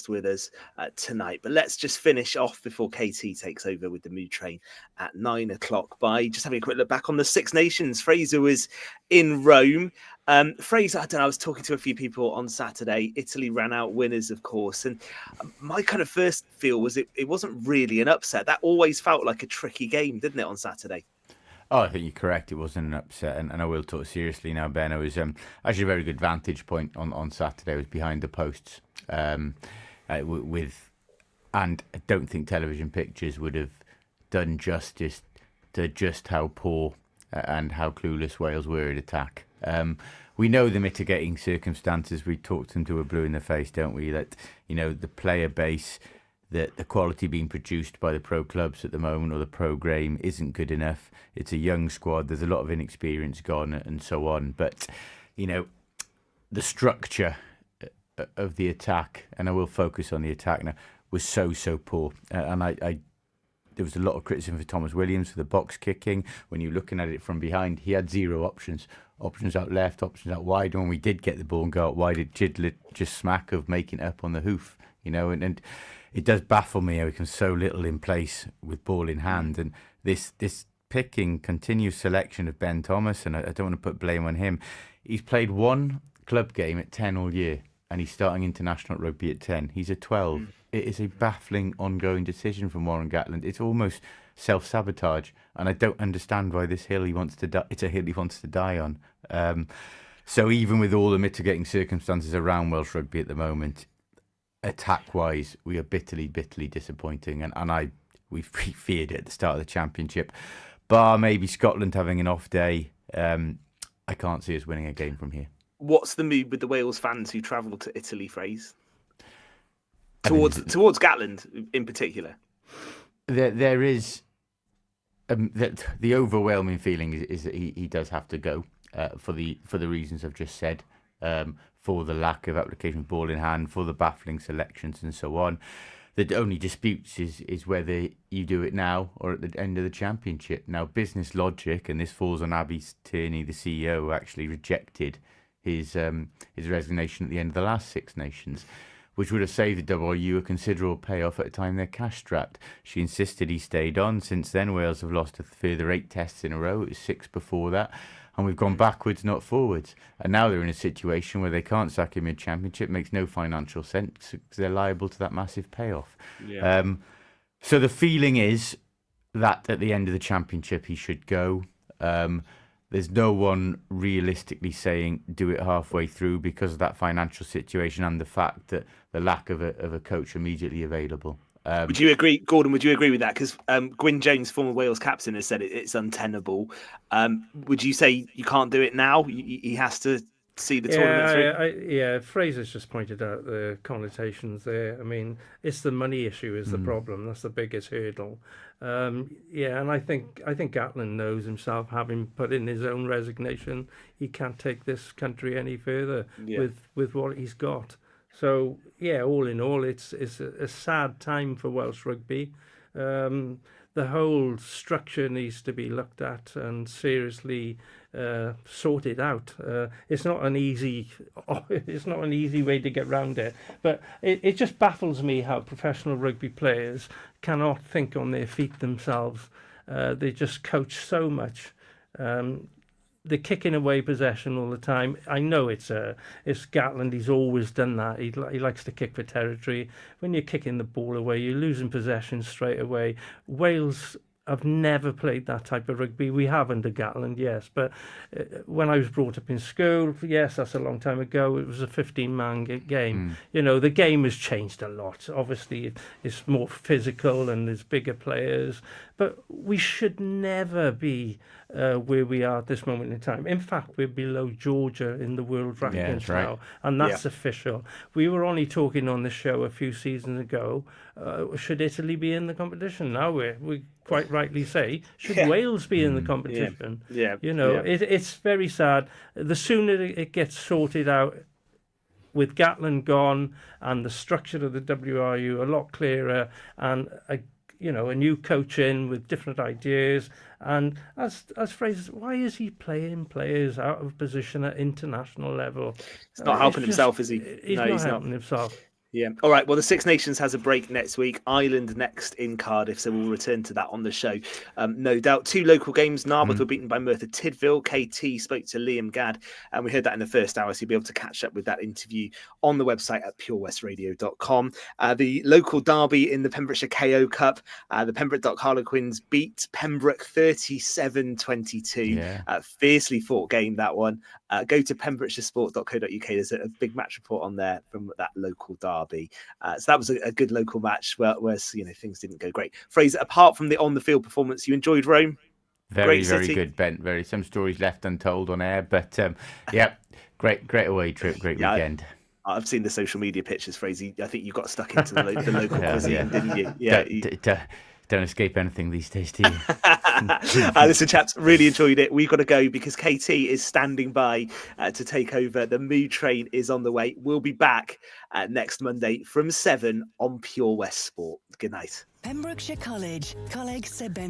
with us tonight. But let's just finish off before KT takes over with the Mood Train at 9 o'clock by just having a quick look back on the Six Nations. Fraser was in Rome. Fraser, I don't know, I was talking to a few people on Saturday. Italy ran out winners, of course. And my kind of first feel was it wasn't really an upset. That always felt like a tricky game, didn't it, on Saturday? Oh, I think you're correct. It wasn't an upset, and I will talk seriously now, Ben. It was actually a very good vantage point on Saturday. It was behind the posts, and I don't think television pictures would have done justice to just how poor and how clueless Wales were at attack. We know the mitigating circumstances. We talked them to a blue in the face, don't we? That, you know, the player base, the quality being produced by the pro clubs at the moment or the pro game isn't good enough. It's a young squad. There's a lot of inexperience gone and so on. But, you know, the structure of the attack, and I will focus on the attack now, was so poor. And there was a lot of criticism for Thomas Williams for the box kicking. When you're looking at it from behind, he had zero options. Options out left, options out wide. When we did get the ball and go out wide, it did just smack of making it up on the hoof, you know, and it does baffle me how he can so little in place with ball in hand. And this picking, continuous selection of Ben Thomas, and I don't want to put blame on him. He's played one club game at 10 all year, and he's starting international rugby at 10. He's at 12. It is a baffling, ongoing decision from Warren Gatland. It's almost self-sabotage, and I don't understand why this hill he wants to die. It's a hill he wants to die on. So even with all the mitigating circumstances around Welsh rugby at the moment, attack-wise, we are bitterly disappointing, and we feared it at the start of the championship. Bar maybe Scotland having an off day, I can't see us winning a game from here. What's the mood with the Wales fans who travel to Italy, Fraser? Towards Gatland in particular? There is the overwhelming feeling is that he does have to go for the reasons I've just said. For the lack of application ball in hand, for the baffling selections and so on. The only disputes is whether you do it now or at the end of the championship. Now, business logic, and this falls on Abby Tierney, the CEO, who actually rejected his resignation at the end of the last Six Nations, which would have saved the WRU a considerable payoff at a time they're cash-strapped. She insisted he stayed on. Since then, Wales have lost a further 8 tests in a row. It was 6 before that. And we've gone backwards, not forwards. And now they're in a situation where they can't sack him mid-championship. Makes no financial sense because they're liable to that massive payoff. Yeah. So the feeling is that at the end of the championship, he should go. There's no one realistically saying do it halfway through because of that financial situation and the fact that the lack of a coach immediately available. Would you agree, Gordon? Would you agree with that? Because Gwyn Jones, former Wales captain, has said it's untenable. Would you say you can't do it now? He has to see the tournament through. Fraser's just pointed out the connotations there. I mean, it's the money issue is the problem. That's the biggest hurdle. And I think Gatland knows himself, having put in his own resignation, he can't take this country any further with what he's got. So, all in all, it's a sad time for Welsh rugby. The whole structure needs to be looked at and seriously sorted out. It's not an easy way to get round it. But it just baffles me how professional rugby players cannot think on their feet themselves. They just coach so much. They're kicking away possession all the time. I know it's Gatland. He's always done that. He likes to kick for territory. When you're kicking the ball away, you're losing possession straight away. Wales have never played that type of rugby. We have under Gatland, yes. But when I was brought up in school, yes, that's a long time ago. It was a 15-man game. You know, the game has changed a lot. Obviously, it's more physical and there's bigger players. But we should never be where we are at this moment in time. In fact, we're below Georgia in the world rankings now, and that's official. We were only talking on the show a few seasons ago, should Italy be in the competition? Now we quite rightly say, should Wales be in the competition? It's very sad. The sooner it gets sorted out, with Gatland gone and the structure of the WRU a lot clearer, and a new coach in with different ideas. And as Fraser, why is he playing players out of position at international level? He's not helping himself, is he? He's not helping himself. Yeah. All right. Well, the Six Nations has a break next week. Ireland next in Cardiff, so we'll return to that on the show. No doubt. 2 local games. Narberth were beaten by Merthyr Tidville. KT spoke to Liam Gadd, and we heard that in the first hour, so you'll be able to catch up with that interview on the website at purewestradio.com. The local derby in the Pembrokeshire KO Cup, the Pembroke Harlequins beat Pembroke 37-22. Yeah. Fiercely fought game, that one. Go to pembrokeshiresport.co.uk. There's a big match report on there from that local derby. So that was a good local match where things didn't go great. Fraser, apart from the on-the-field performance, you enjoyed Rome? Very good, Ben. Some stories left untold on air, but great away trip, great weekend. I've seen the social media pictures, Fraser. I think you got stuck into the local cuisine, didn't you? Yeah. Don't escape anything these days, do you? Listen, chaps, really enjoyed it. We've got to go because KT is standing by to take over. The Moo train is on the way. We'll be back next Monday from 7 on Pure West Sport. Good night. Pembrokeshire College, Coleg Seben.